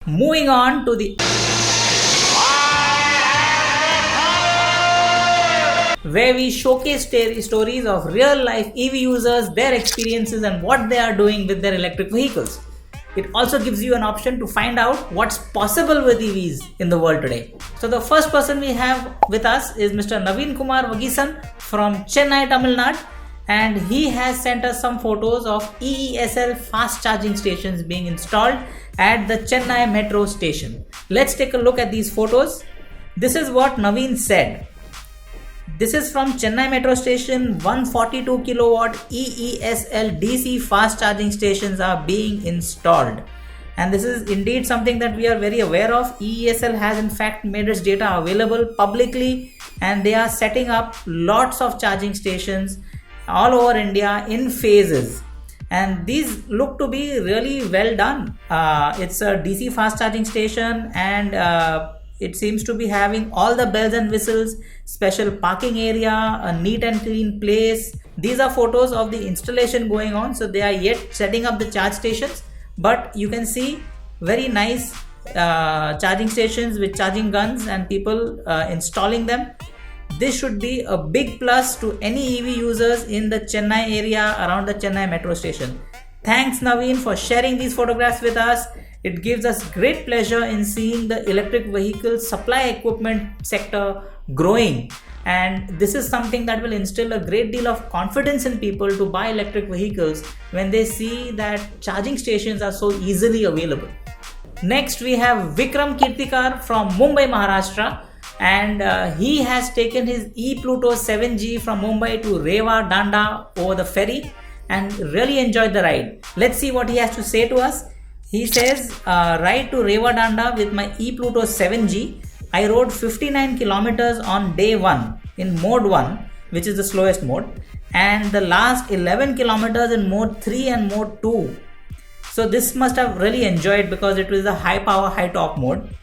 Moving on to the where we showcase stories of real life EV users, their experiences, and what they are doing with their electric vehicles. It also gives you an option to find out what's possible with EVs in the world today. So the first person we have with us is Mr. Naveen Kumar Vagisan from Chennai, Tamil Nadu, and he has sent us some photos of EESL fast charging stations being installed at the Chennai metro station. Let's take a look at these photos. This is what Naveen said. This is from Chennai metro station. 142 kilowatt EESL DC fast charging stations are being installed. And this is indeed something that we are very aware of. EESL has in fact made its data available publicly, and they are setting up lots of charging stations all over India in phases. And these look to be really well done. It's a DC fast charging station, and it seems to be having all the bells and whistles, special parking area, a neat and clean place. These are photos of the installation going on, so they are yet setting up the charge stations, but you can see very nice charging stations with charging guns and people installing them. This should be a big plus to any EV users in the Chennai area around the Chennai metro station. Thanks Naveen for sharing these photographs with us. It gives us great pleasure in seeing the electric vehicle supply equipment sector growing, and this is something that will instill a great deal of confidence in people to buy electric vehicles when they see that charging stations are so easily available. Next we have Vikram Kirtikar from Mumbai, Maharashtra, and he has taken his ePluto 7G from Mumbai to Rewa Danda over the ferry and really enjoyed the ride. Let's see what he has to say to us. He says, ride to Rewa Danda with my ePluto 7G. I rode 59 kilometers on day 1 in mode 1, which is the slowest mode, and the last 11 kilometers in mode 3 and mode 2. So this must have really enjoyed because it was a high power, high top mode.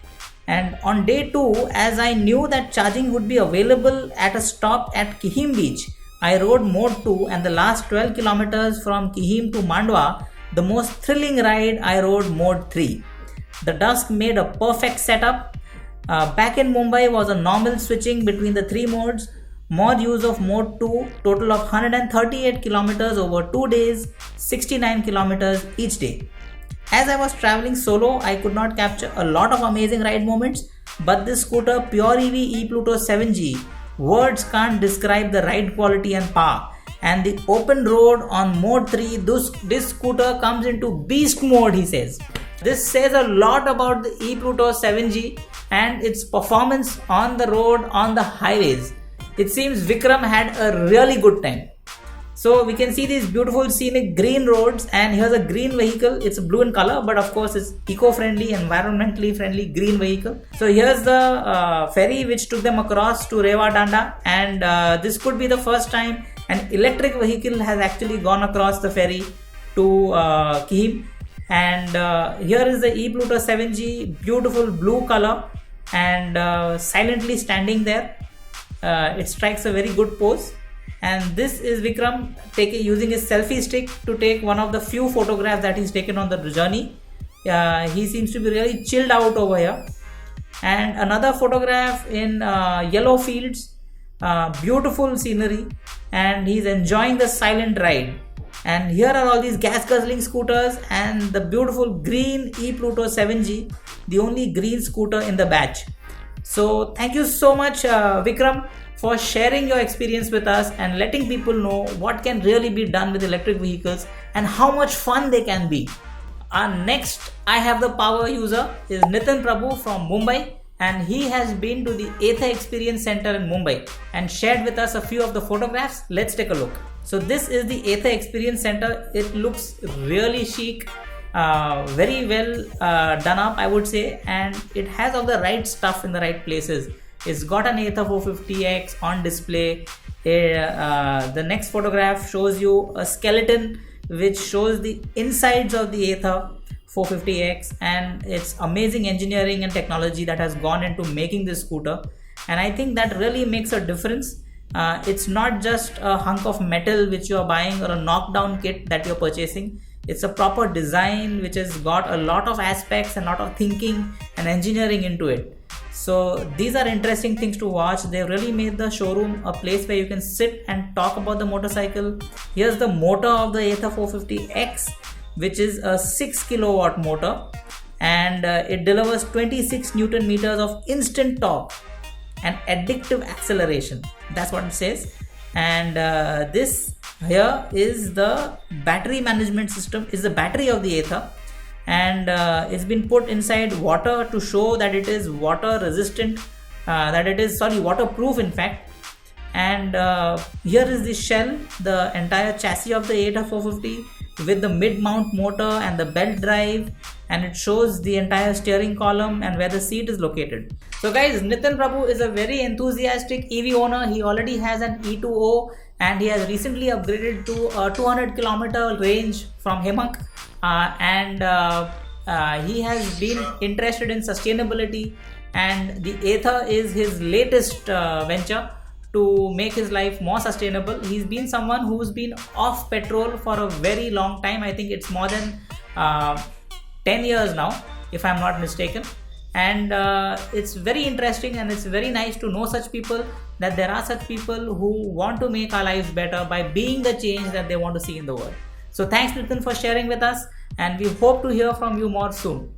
And on day 2, as I knew that charging would be available at a stop at Kihim Beach, I rode mode 2, and the last 12 kilometers from Kihim to Mandwa, the most thrilling ride, I rode mode 3. The dusk made a perfect setup. Back in Mumbai was a normal switching between the 3 modes. More use of mode 2, total of 138 kilometers over 2 days, 69 kilometers each day. As I was traveling solo, I could not capture a lot of amazing ride moments, but this scooter Pure EV ePluto 7G, words can't describe the ride quality and power. And the open road on mode 3, this scooter comes into beast mode, he says. This says a lot about the ePluto 7G and its performance on the road, on the highways. It seems Vikram had a really good time. So we can see these beautiful scenic green roads, and here's a green vehicle. It's blue in color, but of course it's eco-friendly, environmentally friendly green vehicle. So here's the ferry which took them across to Rewa Danda, and this could be the first time an electric vehicle has actually gone across the ferry to Kihim. And here is the ePluto 7G, beautiful blue color, and silently standing there. It strikes a very good pose. And this is Vikram using his selfie stick to take one of the few photographs that he's taken on the journey. He seems to be really chilled out over here. And another photograph in yellow fields, beautiful scenery, and he's enjoying the silent ride. And here are all these gas guzzling scooters and the beautiful green ePluto 7G, the only green scooter in the batch. So thank you so much Vikram for sharing your experience with us and letting people know what can really be done with electric vehicles and how much fun they can be. Our next I Have the Power user is Nitin Prabhu from Mumbai, and he has been to the Ather Experience Center in Mumbai and shared with us a few of the photographs. Let's take a look. So this is the Ather Experience Center. It looks really chic, very well done up, I would say, and it has all the right stuff in the right places. It's got an Ather 450X on display. The next photograph shows you a skeleton which shows the insides of the Ather 450X, and it's amazing engineering and technology that has gone into making this scooter, and I think that really makes a difference. It's not just a hunk of metal which you are buying or a knockdown kit that you're purchasing. It's a proper design which has got a lot of aspects and a lot of thinking and engineering into it. So these are interesting things to watch. They really made the showroom a place where you can sit and talk about the motorcycle. Here's the motor of the Ather 450X, which is a 6 kilowatt motor, and it delivers 26 Newton meters of instant torque and addictive acceleration. That's what it says. And this here is the battery management system, is the battery of the Ather, and it's been put inside water to show that it is water resistant, waterproof in fact. And here is the shell, the entire chassis of the Ather 450 with the mid-mount motor and the belt drive, and it shows the entire steering column and where the seat is located. So guys, Nitin Prabhu is a very enthusiastic EV owner. He already has an E2O and he has recently upgraded to a 200 kilometer range from Hemang, and he has been interested in sustainability, and the Ather is his latest venture to make his life more sustainable. He's been someone who's been off petrol for a very long time. I think it's more than 10 years now, if I'm not mistaken. And it's very interesting and it's very nice to know such people, that there are such people who want to make our lives better by being the change that they want to see in the world. So thanks Nitin for sharing with us, and we hope to hear from you more soon.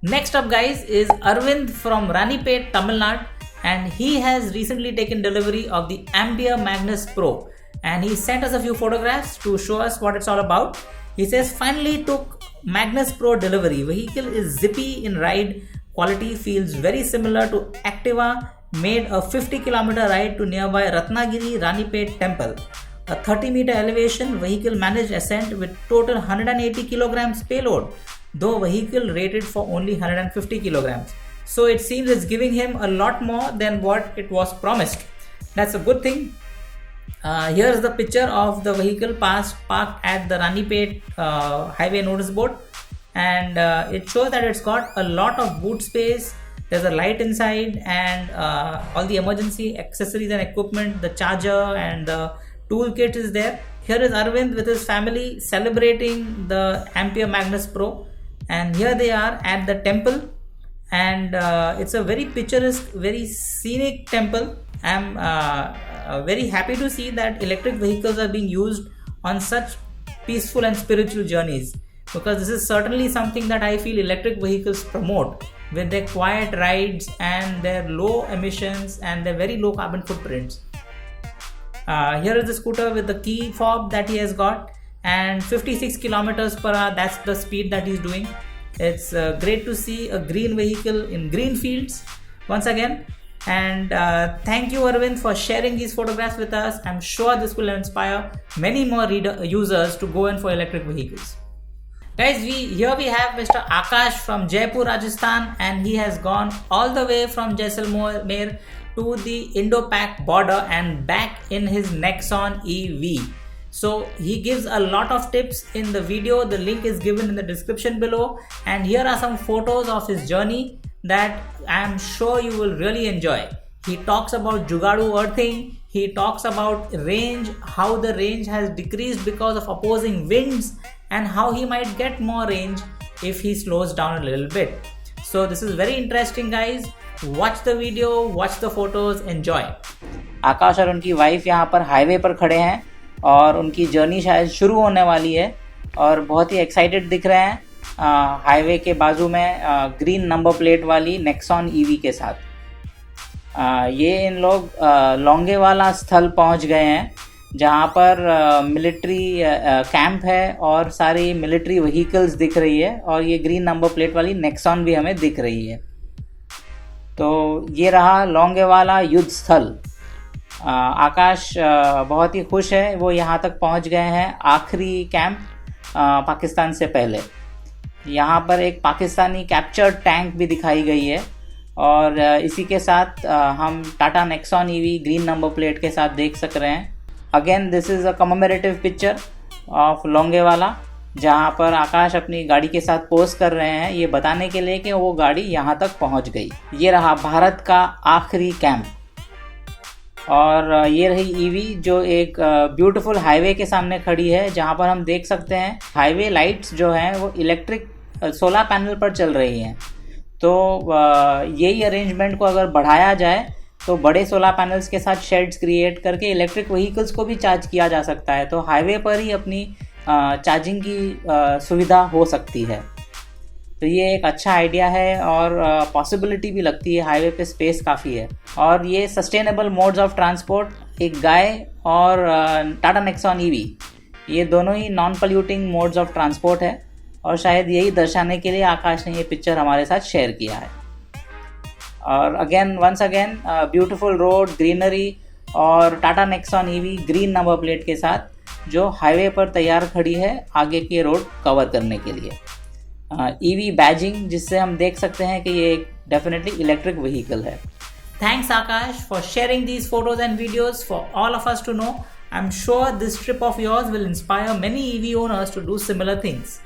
Next up guys is Arvind from Ranipet, Tamil Nadu, and he has recently taken delivery of the Ampere Magnus Pro, and he sent us a few photographs to show us what it's all about. He says finally took Magnus Pro delivery. Vehicle is zippy in ride, quality feels very similar to Activa, made a 50 kilometer ride to nearby Ratnagiri Ranipet temple. A 30 meter elevation, vehicle managed ascent with total 180 kilograms payload, though vehicle rated for only 150 kilograms. So it seems it's giving him a lot more than what it was promised. That's a good thing. Here's the picture of the vehicle parked at the Ranipet highway notice board, and it shows that it's got a lot of boot space. There's a light inside, and all the emergency accessories and equipment, the charger and the toolkit is there. Here is Arvind with his family celebrating the Ampere Magnus Pro, and here they are at the temple, and it's a very picturesque, very scenic temple. I'm very happy to see that electric vehicles are being used on such peaceful and spiritual journeys, because this is certainly something that I feel electric vehicles promote with their quiet rides and their low emissions and their very low carbon footprints. Here is the scooter with the key fob that he has got, and 56 kilometers per hour, that's the speed that he's doing. It's great to see a green vehicle in green fields once again. And thank you Arvind for sharing these photographs with us. I'm sure this will inspire many more users to go in for electric vehicles. Guys, here we have Mr. Akash from Jaipur, Rajasthan, and he has gone all the way from Jaisalmer to the Indo-Pak border and back in his Nexon EV. So he gives a lot of tips in the video. The link is given in the description below, and here are some photos of his journey that I'm sure you will really enjoy. He talks about Jugadu earthing, he talks about range, how the range has decreased because of opposing winds, and how he might get more range if he slows down a little bit. So this is very interesting guys. Watch the video, watch the photos, enjoy. आकाश और उनकी wife यहाँ पर highway पर खड़े हैं और उनकी journey शायद शुरू होने वाली है और बहुत ही एक्साइटेड दिख रहे हैं हाईवे के बाजू में ग्रीन नंबर प्लेट वाली नेक्सॉन ईवी के साथ। ये इन लोग लोंगेवाला स्थल पहुंच गए हैं जहां पर मिलिट्री कैंप है और सारी मिलिट्री व्हीकल्स दिख रही है और ये ग्रीन नंबर प्लेट वाली नेक्सॉन भी हमें दिख रही है। तो ये रहा लोंगेवाला युद्ध स्थल। आकाश बहुत ही खुश है, वो यहाँ तक पहुँच गए हैं आखिरी कैंप पाकिस्तान से पहले। यहाँ पर एक पाकिस्तानी कैप्चर्ड टैंक भी दिखाई गई है और इसी के साथ हम Tata Nexon EV green number plate के साथ देख सक रहे हैं। Again this is a commemorative picture of Longewala, जहाँ पर आकाश अपनी गाड़ी के साथ पोज कर रहे हैं ये बताने के लिए कि वो गाड़ी यहाँ तक पहुँच गई। ये रहा भारत का आखिरी कैंप। और ये रही ईवी जो एक ब्यूटीफुल हाईवे के सामने खड़ी है, जहाँ पर हम देख सकते हैं हाईवे लाइट्स जो हैं वो इलेक्ट्रिक सोलर पैनल पर चल रही हैं। तो यही अरेंजमेंट को अगर बढ़ाया जाए तो बड़े सोलर पैनल्स के साथ शेड्स क्रिएट करके इलेक्ट्रिक व्हीकल्स को भी चार्ज किया जा सकता है। तो हाईवे पर ही अपनी चार्जिंग की सुविधा हो सकती है। तो ये एक अच्छा आइडिया है और पॉसिबिलिटी भी लगती है, हाईवे पे स्पेस काफ़ी है। और ये सस्टेनेबल मोड्स ऑफ ट्रांसपोर्ट, एक गाय और टाटा नेक्सॉन ईवी, ये दोनों ही non polluting modes of transport है। और शायद यही दर्शाने के लिए आकाश ने ये पिक्चर हमारे साथ शेयर किया है। और once again beautiful road, greenery और Tata Nexon EV green number plate के साथ जो हाईवे पर तैयार खड़ी है आगे के रोड कवर करने के लिए। ईवी बैजिंग, जिससे हम देख सकते हैं कि ये एक डेफिनेटली इलेक्ट्रिक व्हीकल है। Thanks Akash for sharing these photos and videos for all of us to know. I'm sure this trip of yours will inspire many EV owners to do similar things.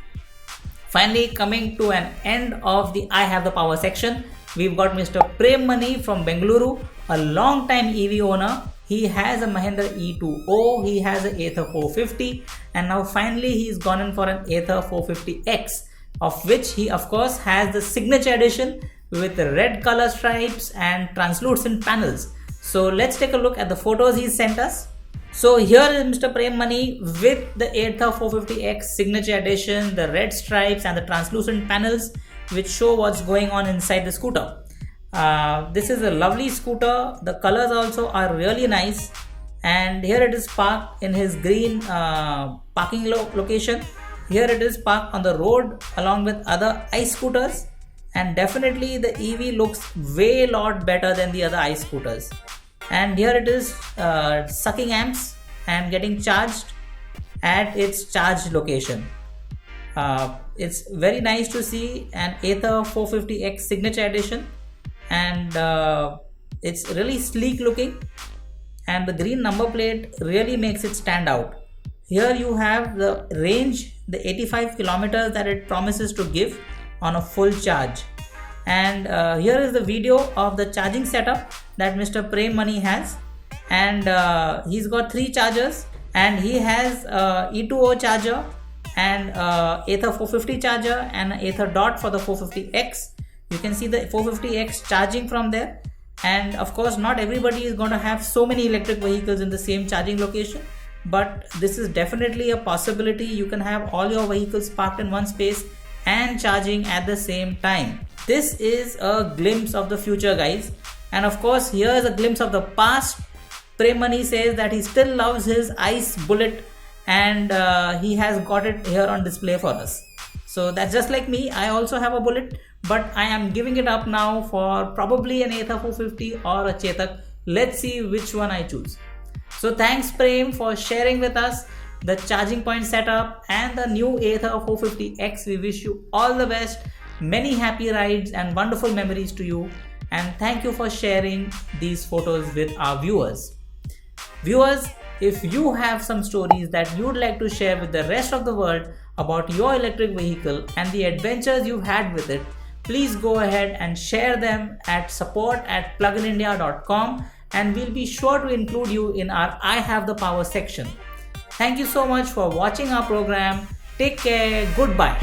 Finally, coming to an end of the I Have the Power section, we've got Mr. Prem Mani from Bengaluru, a long-time EV owner. He has a Mahindra E2O, he has an Ather 450, and now finally he's gone in for an Ather 450X, of which he of course has the signature edition with the red color stripes and translucent panels. So let's take a look at the photos he sent us. So here is Mr. Prem Mani with the Ather 450X signature edition, the red stripes and the translucent panels which show what's going on inside the scooter. This is a lovely scooter. The colors also are really nice, and here it is parked in his green parking location. Here it is parked on the road along with other ICE scooters, and definitely the EV looks way lot better than the other ICE scooters. And here it is sucking amps and getting charged at its charge location. It's very nice to see an Ather 450X signature edition, and it's really sleek looking, and the green number plate really makes it stand out. Here you have the range, the 85 kilometers that it promises to give on a full charge. And here is the video of the charging setup that Mr. Prem Mani has. And he's got 3 chargers, and he has E2O charger and Ather 450 charger and Ather dot for the 450X. You can see the 450X charging from there. And of course, not everybody is going to have so many electric vehicles in the same charging location, but this is definitely a possibility. You can have all your vehicles parked in one space and charging at the same time. This is a glimpse of the future, guys. And of course, here is a glimpse of the past. Prem Mani says that he still loves his ICE Bullet, and he has got it here on display for us. So that's just like me. I also have a Bullet, but I am giving it up now for probably an Ather 450 or a Chetak. Let's see which one I choose. So thanks Prem for sharing with us the charging point setup and the new Ather 450X. We wish you all the best, many happy rides and wonderful memories to you, and thank you for sharing these photos with our viewers. Viewers, if you have some stories that you'd like to share with the rest of the world about your electric vehicle and the adventures you've had with it, please go ahead and share them at support@pluginindia.com, and we'll be sure to include you in our I Have the Power section. Thank you so much for watching our program. Take care. Goodbye.